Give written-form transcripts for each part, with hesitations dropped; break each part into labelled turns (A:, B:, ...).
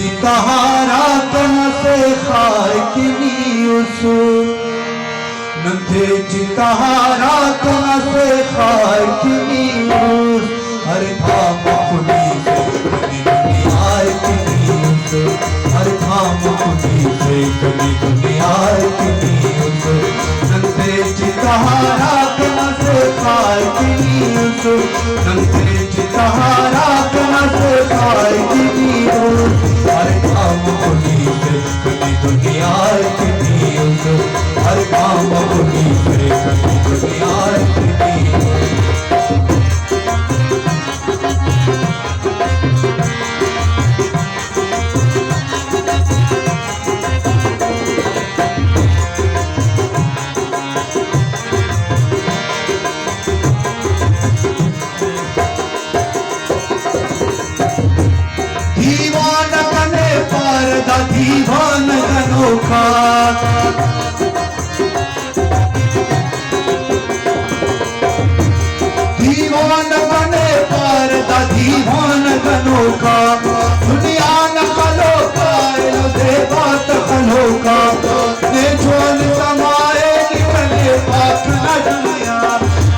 A: चितहारा कनसे खाकिनी उसूल नंदे चितहारा कनसे खाकिनी उसूल हर धाम खुली से कनी दुनिया किनी उसूल हर धाम खुली से कनी दुनिया किनी उसूल नंदे चितहारा कनसे खाकिनी उसूल नंदे चितहारा कनसे खाकिनी उसूल हर काम खुली से कनी दुनिया किनी उसूल हर काम खुली से कनी दुनिया किनी दीवान कने परदा दीवान अनोखा दीवान कने परदा दीवान अनोखा दुनिया न खलोका दे बात खलोका ने जोन समाए निकले पाक न दुनिया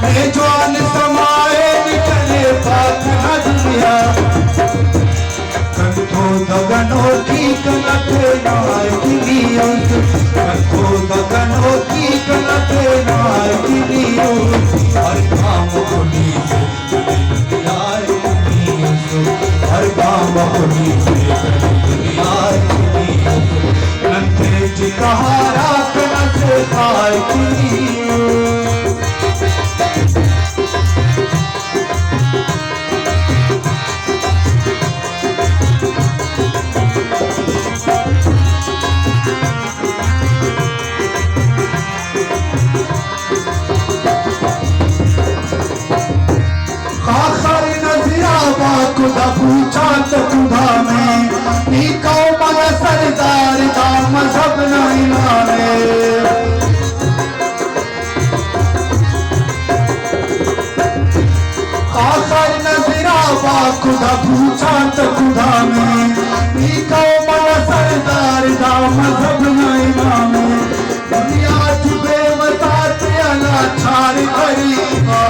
A: ने जोन समाए निकले पाक न दुनिया कंठो दगनो की कनके नाय किनी कंठो दगनो की कनके नाय किनी हर काम खुली से कनी दुनिया किनी हर काम खुली से कनी दुनिया किनी नंदे चितहारा कनसे खाय किनी खुदा पूछा तो खुदा में नीको मन सरदार का मजहब नहीं माने आखिर नजरावा खुदा पूछा तो खुदा में नीको मन सरदार का मजहब नहीं माने दुनिया चुबे मसात अनाचार गरीबा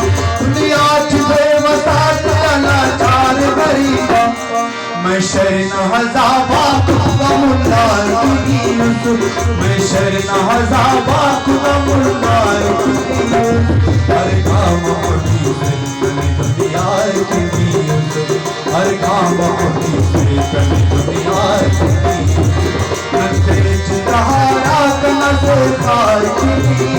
A: दुनिया चुबे मसात अनाचार गरीबा मैं शरण हज़ाबा खुदा मुल्लार किनी मैं शरण हज़ाबा खुदा मुल्लार किनी हर काम खुली से कनी दुनिया किनी हर काम खुली से कनी दुनिया किनी नंदे चितहारा कनसे खाय किनी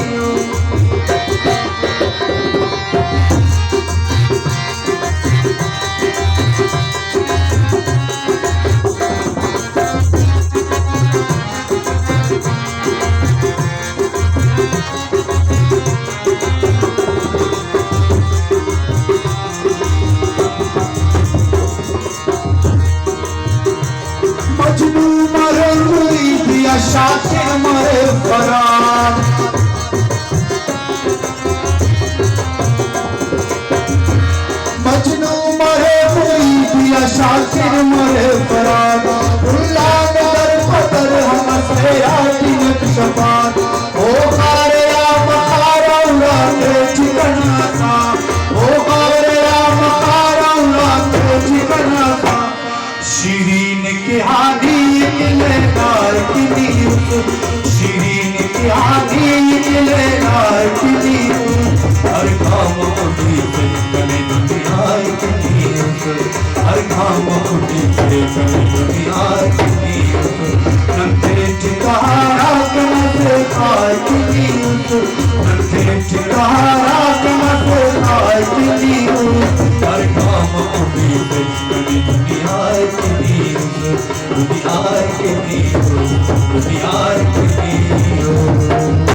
A: मजनू मरे मुरीद या शाकिर मरे फरार मजनू मरे मुरीद या शाकिर मरे फरार उल्ला नगर पतर हम से आदि शफात ओ खारे या मखारा उड़ा के ठिकाना था ओ खारे या मखारा उड़ा के ठिकाना था शीरीन की हादी मिलेदार किनी शीरीन की हादी मिलेदार किनी